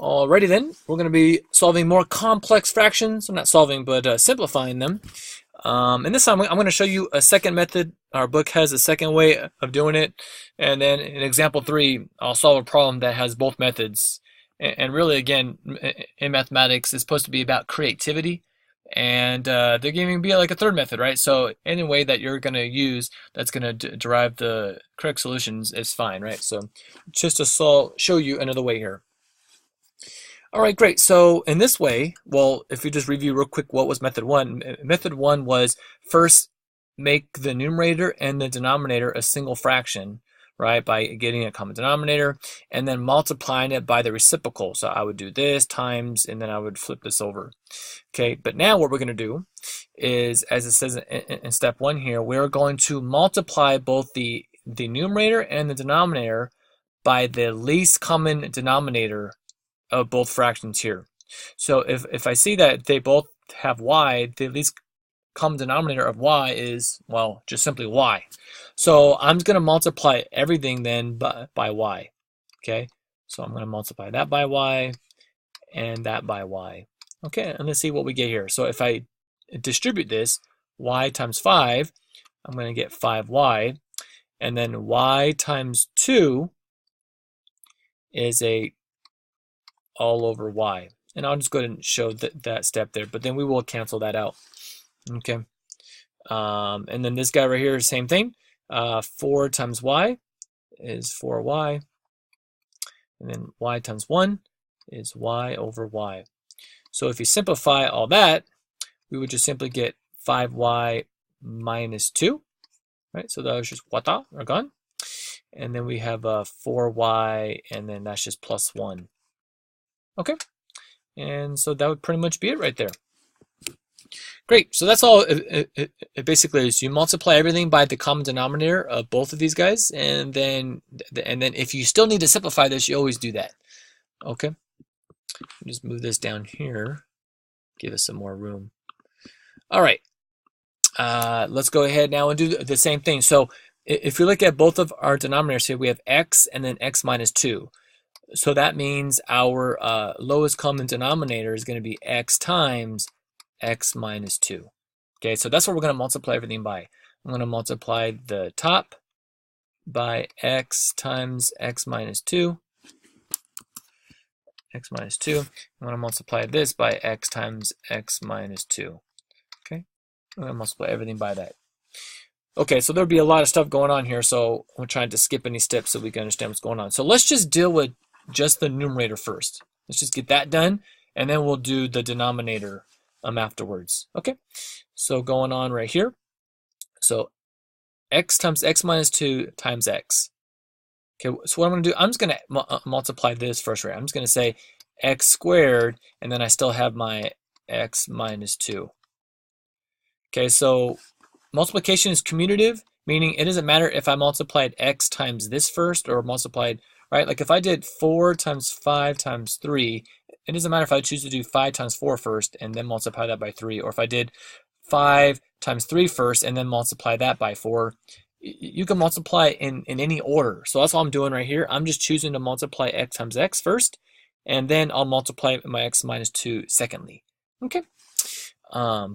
Alrighty then, we're going to be solving more complex fractions. I'm not solving, but simplifying them. And this time I'm going to show you a second method. Our book has a second way of doing it. And then in example 3, I'll solve a problem that has both methods. And really, again, in mathematics, it's supposed to be about creativity. And they're giving me like a third method, right? So any way that you're going to use that's going to derive the correct solutions is fine, right? So just to show you another way here. All right, great. So in this way, well, if you just review real quick, what was method 1? Method 1 was first make the numerator and the denominator a single fraction, right, by getting a common denominator and then multiplying it by the reciprocal. So I would do this times, and then I would flip this over. Okay, but now what we're going to do is, as it says in step 1 here, we're going to multiply both the numerator and the denominator by the least common denominator of both fractions here. So if I see that they both have y, the least common denominator of y is, well, just simply y. So I'm just going to multiply everything then by y. Okay, so I'm going to multiply that by y and that by y. Okay, and let's see what we get here. So if I distribute this, y times 5, I'm going to get 5y, and then y times 2 is a all over y. And I'll just go ahead and show that step there, but then we will cancel that out. Okay. And then this guy right here, same thing. 4 times y is 4y. And then y times 1 is y over y. So if you simplify all that, we would just simply get 5y minus 2. Right? So that was just wata, or gone. And then we have 4y, and then that's just plus 1. Okay, and so that would pretty much be it right there. Great, so that's all it basically is. You multiply everything by the common denominator of both of these guys, and then if you still need to simplify this, you always do that. Okay, just move this down here, give us some more room. All right, let's go ahead now and do the same thing. So if you look at both of our denominators here, we have x and then x minus 2. So that means our lowest common denominator is going to be x times x minus 2. Okay, so that's what we're going to multiply everything by. I'm going to multiply the top by x times x minus 2. X minus 2. I'm going to multiply this by x times x minus 2. Okay, I'm going to multiply everything by that. Okay, so there'll be a lot of stuff going on here, so we're trying to skip any steps so we can understand what's going on. So let's just deal with just the numerator first. Let's just get that done, and then we'll do the denominator afterwards. Okay, so going on right here. So x times x minus 2 times x. Okay, so what I'm going to do, I'm just going to multiply this first, right? I'm just going to say x squared, and then I still have my x minus 2. Okay, so multiplication is commutative, meaning it doesn't matter if I multiplied x times this first or multiplied, right? Like if I did 4 times 5 times 3, it doesn't matter if I choose to do 5 times 4 first and then multiply that by 3, or if I did 5 times 3 first and then multiply that by 4. You can multiply in any order. So that's all I'm doing right here. I'm just choosing to multiply x times x first, and then I'll multiply my x minus 2 secondly. Okay.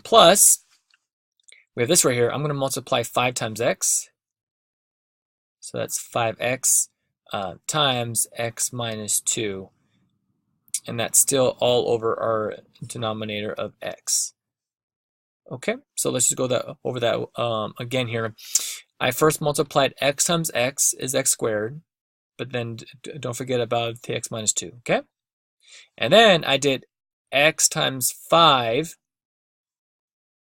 Plus, we have this right here. I'm going to multiply 5 times x. So that's 5x times x minus 2. And that's still all over our denominator of x. Okay, so let's just go over that again here. I first multiplied x times x is x squared, but then don't forget about the x minus 2, okay? And then I did x times 5,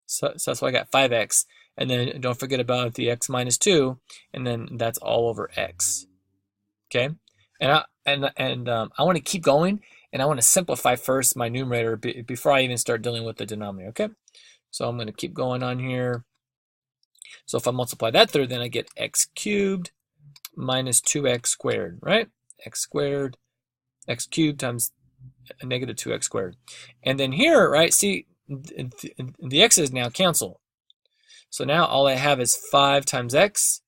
so that's why I got 5x, and then don't forget about the x minus 2, and then that's all over x, okay? And I want to keep going, and I want to simplify first my numerator before I even start dealing with the denominator, okay? So I'm going to keep going on here. So if I multiply that through, then I get x cubed minus 2x squared, right? X squared, x cubed times a negative 2x squared. And then here, right, see, the x's now cancel. So now all I have is 5 times x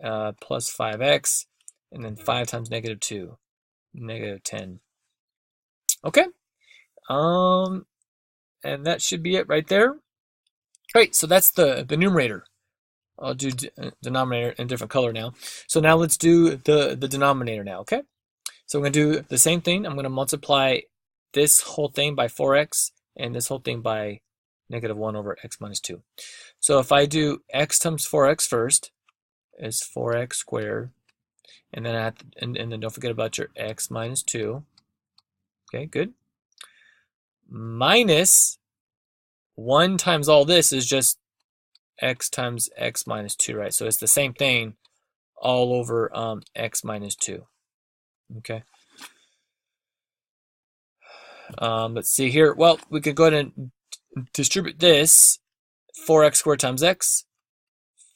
plus 5x, and then 5 times negative 2, negative 10. Okay. And that should be it right there. Great. So that's the numerator. I'll do denominator in a different color now. So now let's do the denominator now. Okay. So I'm going to do the same thing. I'm going to multiply this whole thing by 4x and this whole thing by negative 1 over x minus 2. So if I do x times 4x first is 4x squared, and then I have to, and then don't forget about your x minus 2. Okay, good. Minus 1 times all this is just x times x minus 2, right? So it's the same thing all over x minus 2. Okay. Let's see here. Well, we could go ahead and distribute this. 4x squared times x,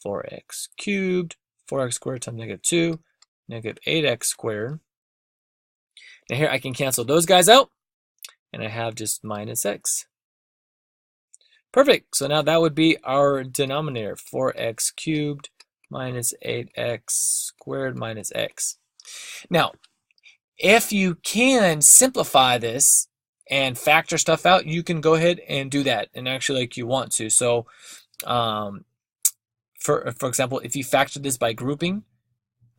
4x cubed, 4x squared times negative 2, negative 8x squared. Now here I can cancel those guys out, and I have just minus x. Perfect. So now that would be our denominator, 4x cubed minus 8x squared minus x. Now, if you can simplify this and factor stuff out, you can go ahead and do that, and actually like you want to. So for example, if you factor this by grouping,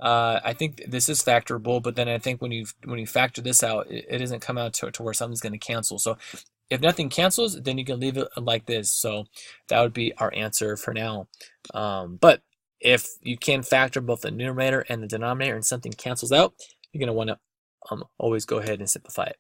I think this is factorable, but then I think when you factor this out, it doesn't come out to where something's going to cancel. So if nothing cancels, then you can leave it like this. So that would be our answer for now. But if you can factor both the numerator and the denominator and something cancels out, you're going to want to always go ahead and simplify it.